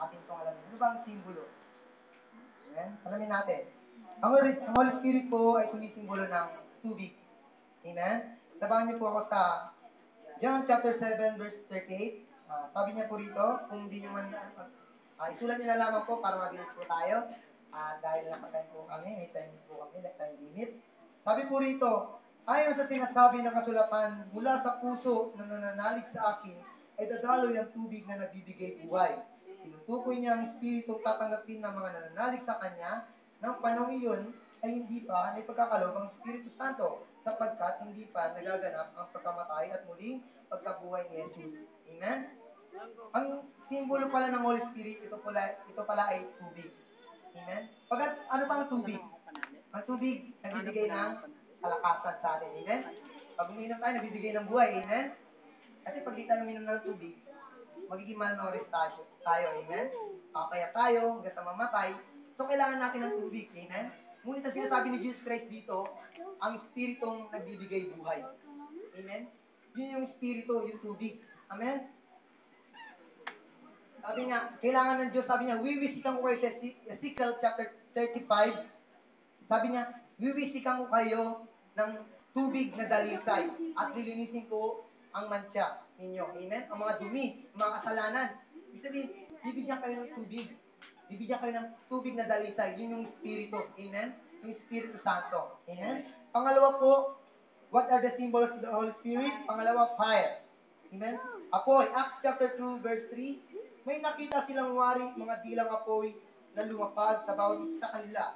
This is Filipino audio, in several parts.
atin itong alamin. Ano ba ang simbolo? Amen? Alamin natin. Ang Holy Spirit po ay sumisimbolo ng tubig. Amen? Sabahan niyo po ako sa John chapter 7 verse 38. Sabi niya po rito, kung hindi nyo man, isulat niyo na lamang po para mabilis po tayo. Dahil nakatime po kami, may time po kami, time limit. Sabi po rito, ayon sa sinasabi ng kasulatan, mula sa puso na nananalig sa akin, ay dadaloy ang tubig na nagbibigay buhay. Tinutukoy niya ang Espiritong tatanggapin ng mga nananalig sa Kanya, ng panahon iyon ay hindi pa naipagkakalob ang Espiritu Santo, sapagkat hindi pa nagaganap ang pagkamatay at muling pagkabuhay ni Jesus. Amen? Ang simbolo pala ng Holy Spirit, ito pala ay tubig. Amen? Ano pa ang tubig? Ang tubig, nagbibigay ng kalakasan sa atin. Amen? Pag uminom tayo, nagbibigay ng buhay. Amen? Kasi pag di tayo uminom ng tubig, magiging malnourished tayo. Amen? Kaya tayo, hanggang sa mamatay. So, kailangan natin ng tubig. Amen? Ngunit ang sinasabi ni Jesus Christ dito, ang Espiritong nagbibigay buhay. Amen? Yun yung Espiritu, yung tubig. Amen? Sabi nga, kailangan ng Diyos, sabi niya, wiwisikan ko kayo sa Ezekiel chapter 35. Sabi niya, wiwisikan ko kayo ng tubig na dalisay at lilinisin ko ang mantsa ninyo. Amen? Ang mga dumi, ang mga kasalanan. Ibig sabihin, bibigyan kayo ng tubig. Bibigyan kayo ng tubig na dalisay. Yun yung Espiritu. Amen? Yung Espiritu Santo. Amen? Pangalawa po, what are the symbols of the Holy Spirit? Pangalawa, fire. Amen? Apoy, Acts chapter 2, verse 3. May nakita silang wari, mga dilang apoy na lumapag sa bawat isa sa kanila.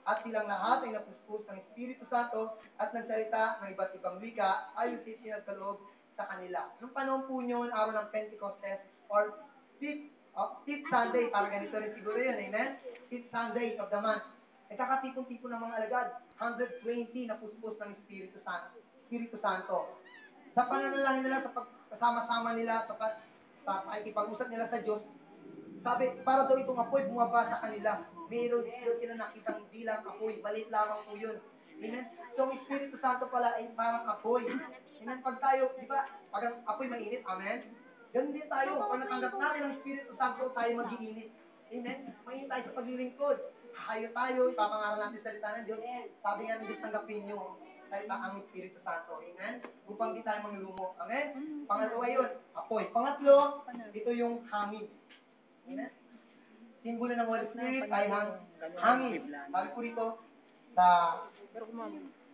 At silang lahat ay napuspos ng Espiritu Santo at nagsalita ng iba't ibang wika ayon sa isinagkaloob sa kanila. Nung panahon po yun, araw ng Pentecostes or fifth Sunday, parang ganito rin siguro yun, amen? Fifth Sunday of the month. Nagkakatipon-tipon ng mga alagad, 120 na puspos ng Espiritu Santo. Sa pananalangin nila, sa pagkasama-sama nila, sa pakikipag-usap nila sa Diyos, sabi, para daw itong apoy bumaba sa kanila. Meron sila nakitang dilang apoy. Maliit lamang po yun. Amen? So, ang Espiritu Santo pala ay parang apoy. Amen? Pag tayo, di ba, pag ang apoy mainit, amen? Ganun din tayo. Pag natanggap natin ang Espiritu Santo, tayo mag-iinit. Amen? Mainit tayo sa paglilingkod. Hayo tayo, ipapangaral natin sa salita ng Diyos. Sabi nga ng Diyos, tanggapin nyo salita ang Espiritu Santo. Amen? Upang di tayo manglulumo. Amen? Pangalawa yun, apoy. Pangatlo, ito yung hangin. Amen? Simbolo ng Holy Spirit ay hangin. Sabi po rito sa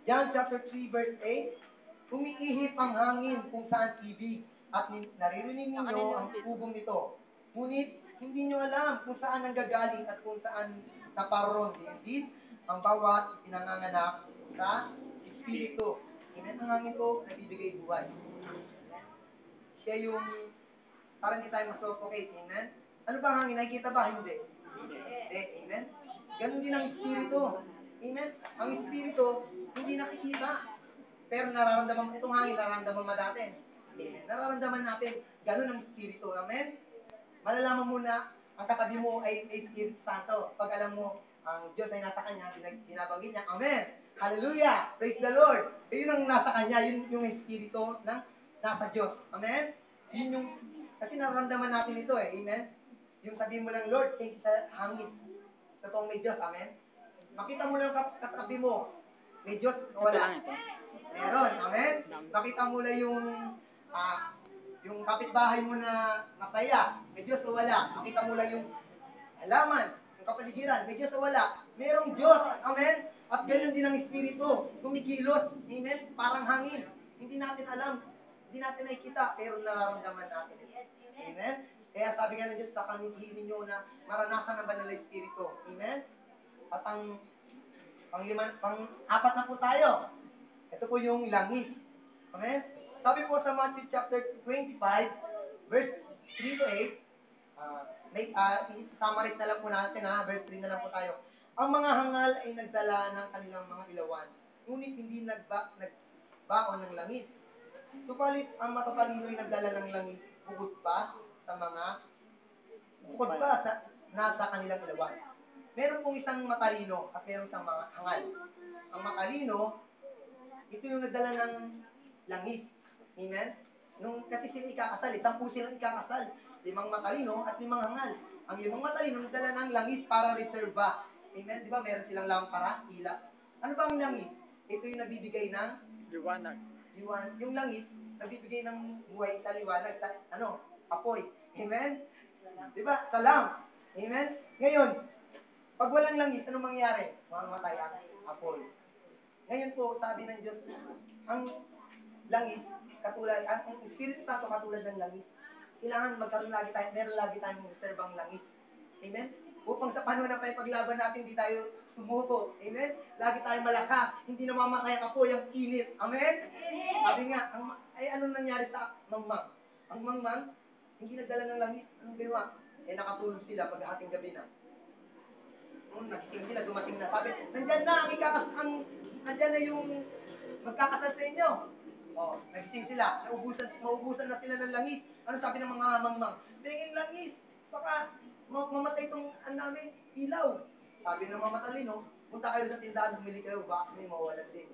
John chapter 3 verse 8, umiihip ang hangin kung saan ibig at naririnig ninyo ang tugong nito. Ngunit hindi nyo alam kung saan nanggagaling at kung saan naparoon. Indeed, ang bawat pinanganganak sa Espiritu. Amen? Ang hangin ko, nagbibigay buhay. Siya yung parang hindi tayo masuffocate. Amen? Ano ba ang hangin? Nakikita ba? Hindi. Hindi. Amen? Ganon din ang Espiritu. Amen? Ang Espiritu, hindi nakikita. Pero nararamdaman, itong hangin, nararamdaman mo natin. Amen? Nararamdaman natin. Ganon ang Espiritu. Amen? Malalaman mo na ang katabi mo ay Espiritu Santo. Pag alam mo, ang Diyos ay nasa Kanya, binabanggit niya. Amen! Hallelujah! Praise the Lord! Yun ang nasa Kanya, yun yung Espiritu ng nasa Diyos. Amen? Yun yung, kasi nararamdaman natin ito eh. Amen? Yung sabihin mo ng Lord, thank you sa hangin. Totoong may Diyos. Amen? Makita mo lang katabi mo, may Diyos o wala? Meron. Amen? Makita mo lang yung kapitbahay mo na masaya, may Diyos o wala? Makita mo lang yung halaman, yung kapaligiran, may Diyos o wala? Merong Diyos. Amen? At ganoon din ang Espiritu. Kumikilos. Amen? Parang hangin. Hindi natin alam. Hindi natin nakikita, pero nararamdaman natin. Amen? Kaya sabi nga ng Diyos, sa panghihin ninyo na maranasan ng banal na Espiritu. Amen? At pang-apat na po tayo. Ito po yung langis. Amen? Sabi po sa Matthew chapter 25, verse 3 to 8, summarize na lang po natin verse 3 na lang po tayo. Ang mga hangal ay nagdala ng kanilang mga ilawan, ngunit hindi nagbaon ng langis. Subalit, ang matatalino ay nagdala ng langis, bukod pa sa nasa kanilang ilawan. Meron pong isang matalino at meron isang mga hangal. Ang matalino, ito yung nagdala ng langis. Amen? Kasi sila ikakasal, 10 silang ikakasal. limang matalino at limang hangal. Ang limang matalino nagdala ng langis para reserva. Amen? Di ba meron silang lampara, ilaw. Ano ba ang langis? Ito yung nabibigay ng Liwanag. yung langis, nagbibigay ng buhay sa liwanag, sa apoy. Amen? Di ba? Salam. Amen? Ngayon, pag walang langis, ano mangyayari? Mamamatay ang apoy. Ngayon po, sabi ng Diyos, ang langis, katulad, ang Espiritu Santo katulad ng langis, kailangan meron lagi tayong reservang langis. Amen? Upang sa panahon ng paglaban natin, hindi tayo sumuko. Amen? Lagi tayong malakas. Hindi namamatay ang apoy, ang init. Amen? Sabi nga, anong nangyari sa mangmang? Ang mangmang, hindi nagdala ng langis. Anong ginawa? Nakatulog sila pag-ating gabi na. Nagising sila, dumating na. Sabi, nandyan na yung magkakasal sa inyo. Nagising sila. Naubusan na sila ng langis. Ano sabi ng mga mangmang? Tingin langis. Baka mamatay itong namin ilaw. Sabi ng mga matalino, punta kayo sa tindahan, bumili kayo, baka may mawalan din.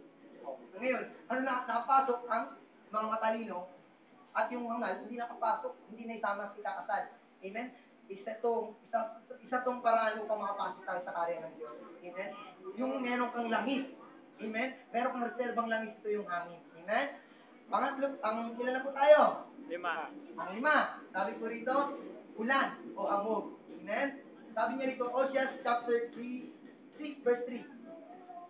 Ngayon, nakapasok ang mga matalino at yung hangal, hindi nakapasok, hindi na isama si kakasal. Amen? Isa tong paraan upang makapasok tayo sa karya ng Diyos. Amen? Yung meron kang langis. Amen? Meron kang reservang langis, ito yung hangin. Amen? Pangatlo, ilan na po tayo? 5. Ang 5. Sabi po rito, ulan o hamog. Amen? Sabi niya rito, Oseas chapter 6 verse 3.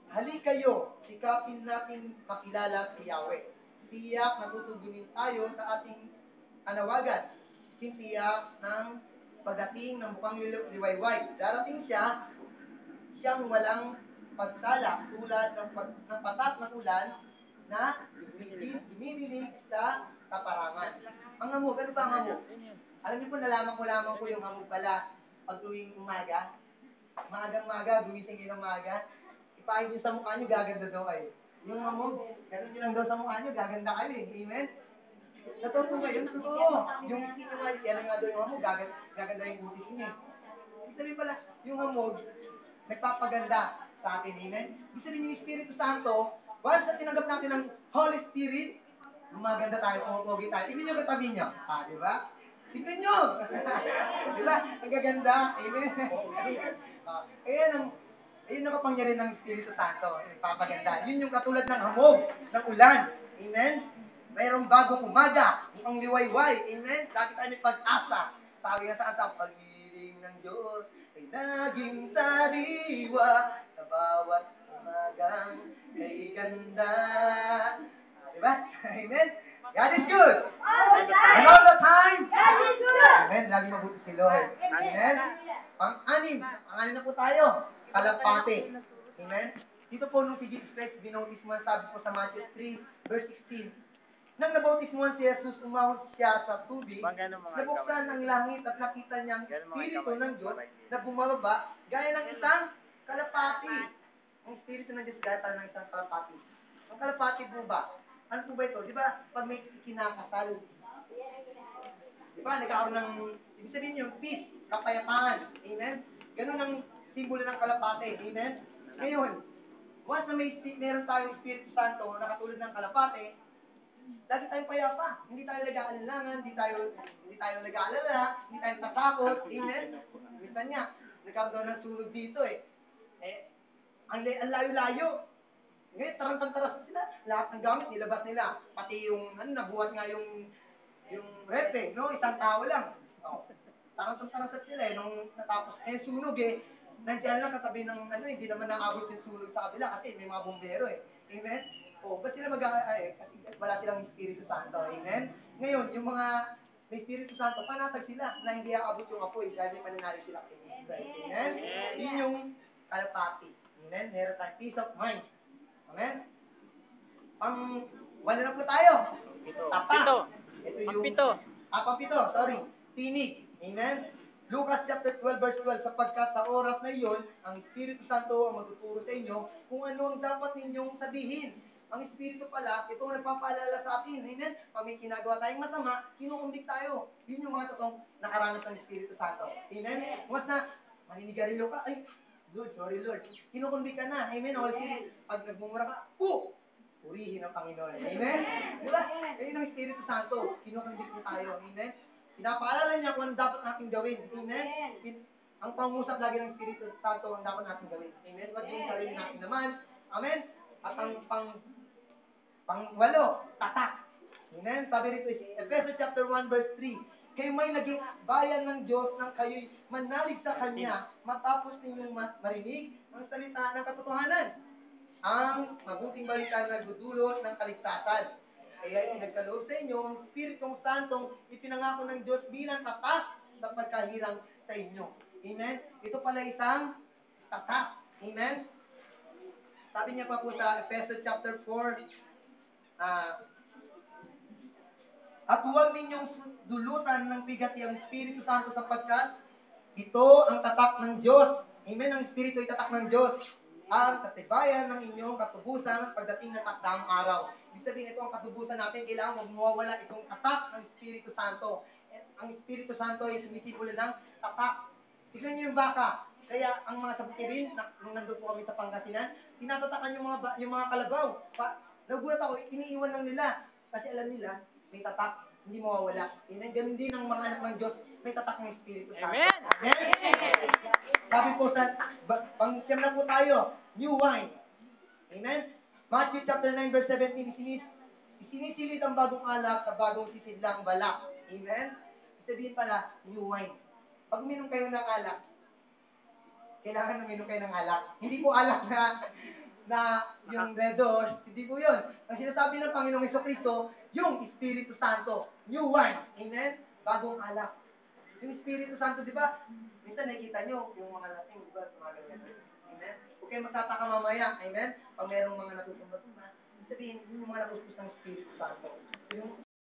Hali kayo, sikapin natin makilala si Yahweh. Tiyak natutugunin tayo sa ating anawagan. Tiyak ng pagdating ng mukhang liwayway. Darating siyang walang pagsala tulad ng patat ng ulan na dumidilig sa kaparangan. Ang hamog, ano ba ang hamog? Alam niyo po, nalaman ko lamang po yung hamog pala pag tuwing umaga. Magang-maga, gumising kayo ng maga. Ipahid niyo sa mukha niyo, gaganda daw kayo. Yung hamog, ganun niyo lang daw sa mukha niyo, gaganda kayo eh. Amen? Totoo po ba yun? Totoo. Yung isip niyo nga, kaya nga daw yung hamog, gaganda yung butis niyo. Ibig sabihin pala, yung hamog, nagpapaganda sa atin. Amen? Ibig sabihin yung Espiritu Santo, once na tinanggap natin ng Holy Spirit, maganda tayo, pumapogi tayo. Tingnan niyo katabi niyo. Di ba? Tingnan niyo! Di ba? Ang gaganda. Amen? Ayun ang kapangyarihan ng Espiritu Santo. Nagpapaganda. Yun yung katulad ng hamog, ng ulan. Amen? Mayroong bagong umaga, mukhang liwayway. Amen? Lagi tayo may pag-asa. Sabi nga sa kanta, pag-ibig ng Diyos ay naging sariwa sa bawat umagang kay ganda. Diba? Amen? God is good. And all the time. God is good. Amen? Lagi mabuti si Lord. Amen? Pang-anim na po tayo. Kalapate. Amen? Dito po nung si Jesus Christ, binautismuhan, sabi po sa Matthew 3, verse 16. Nang nabautismuhan si Jesus, umahon siya sa tubig, nabuksan ang langit at nakita niya ang Espiritu ng Diyos na bumababa, gaya ng isang kalapati. Ang Espiritu ng Diyos gaya ng isang kalapati. Ang kalapati po ba? Ano po ba ito? Di ba, pag may kinakasal, di ba, nagkakaroon ng, ibig sabihin yung peace, kapayapaan. Amen? Ganun ang simbolo ng kalapate. Amen? Ngayon, once na meron tayong Espiritu Santo na katulad ng kalapate, lagi tayong payapa. Hindi tayo nag-aalangan, hindi tayo nag-aalala, hindi tayo natatakot. Amen? Minsan nga, nagkaroon ng sunog dito ang layo-layo. Ngayon, tarantang-taras sila. Lahat ng gamit, nilabas nila. Pati yung, nabuhat nga yung repe, no? Isang tao lang. Tarantang-taras sila nung natapos, sunog nandiyan lang katabi ng, hindi naman naabot yung sunog sa kabila kasi may mga bumbero Amen? Ba't sila kasi wala silang Espiritu Santo. Amen? Ngayon, yung mga may Espiritu Santo, panatag sila na hindi aabot yung apoy dahil may pananari sila kay Jesus Christ. Amen? Yun yung kalapati. Amen? Meron tayong peace of mind. Amen? Wala na po tayo. Tapa. Ito yung... Pang-pito, sorry. Tinig. Amen? Lucas chapter 12 verse 12, sapagkat sa oras na iyon, ang Espiritu Santo ang magtuturo sa inyo kung ano ang dapat ninyong sabihin. Ang Espiritu pala, ito ang nagpapaalala sa atin. Amen? Pag may ginagawa tayong masama, kinukumbik tayo. Yun yung mga totoong nakaranas ng Espiritu Santo. Amen? Once na, maninigarilo ka, Lord, sorry Lord. Kinukumbik ka na. Amen? Holy Spirit, pag nagmumura ka, purihin ang Panginoon. Amen? Diba? Ayun ang Espiritu Santo. Kinukumbik mo tayo. Amen? Pinapaalala niya kung ano dapat natin gawin. Amen? Ang pangusap lagi ng Espiritu Santo ang dapat natin gawin. Amen? Huwag yung sarili natin naman. Amen? At ang pangwalo, tatak. Amen? Sabi rito, Ephesians chapter 1 verse 3, kayo may naging bayan ng Diyos nang kayo'y manalig sa Kanya matapos ninyong marinig ang salita ng katotohanan. Ang mabuting balita na nagdudulot ng kaligtasan. Kaya itinagkaloob sa inyo ang Espiritong Santong ipinangako ng Diyos bilang tatak sa pagkahirang sa inyo. Amen? Ito pala isang tatak. Amen? Sabi niya pa po sa Ephesians chapter 4, at huwag ninyong dulutan ng bigati ang Espiritu Santo sapagkat ito ang tatak ng Diyos. Amen? Ang Espiritu ay tatak ng Diyos. Ang katibayan ng inyong katubusan pagdating ng takdang araw. Ibig sabihin, ito ang katubusan natin. Kailangan huwag mawawala itong tatak ng Espiritu Santo. Ang Espiritu Santo ay sumisimbolo ng tatak. Tignan niyo yung baka. Kaya ang mga sabutirin, nung nandun po kami sa Pangasinan, tinatatakan yung mga kalabaw. Nagulat ako, iniiwan lang nila. Kasi alam nila, may tatak, hindi mawawala. Amen? Ganun din ang mga anak ng Diyos, may tatak ng Espiritu Santo. Amen? Amen? Sabi po sa, pang-siyam na po tayo, new wine. Amen? Matthew chapter 9 verse 17, isinisilid ang bagong alak sa bagong sisidlang balak. Amen? Sabihin pala, new wine. Pag uminom kayo ng alak, kailangan uminom kayo ng alak. Hindi po alak na yung Red Horse, hindi po yun. Ang sinasabi ng Panginoong Jesucristo, yung Espiritu Santo, new wine. Amen? Bagong alak. Yung Espiritu Santo, di ba? Minsan nakikita nyo, yung mga lasing, di ba? Sumagal-gagal. Amen? Huwag kayo magtataka mamaya. Amen? Pag merong mga natutumba-tumba, sabihin, yung mga napuspos ng Espiritu Santo. Yung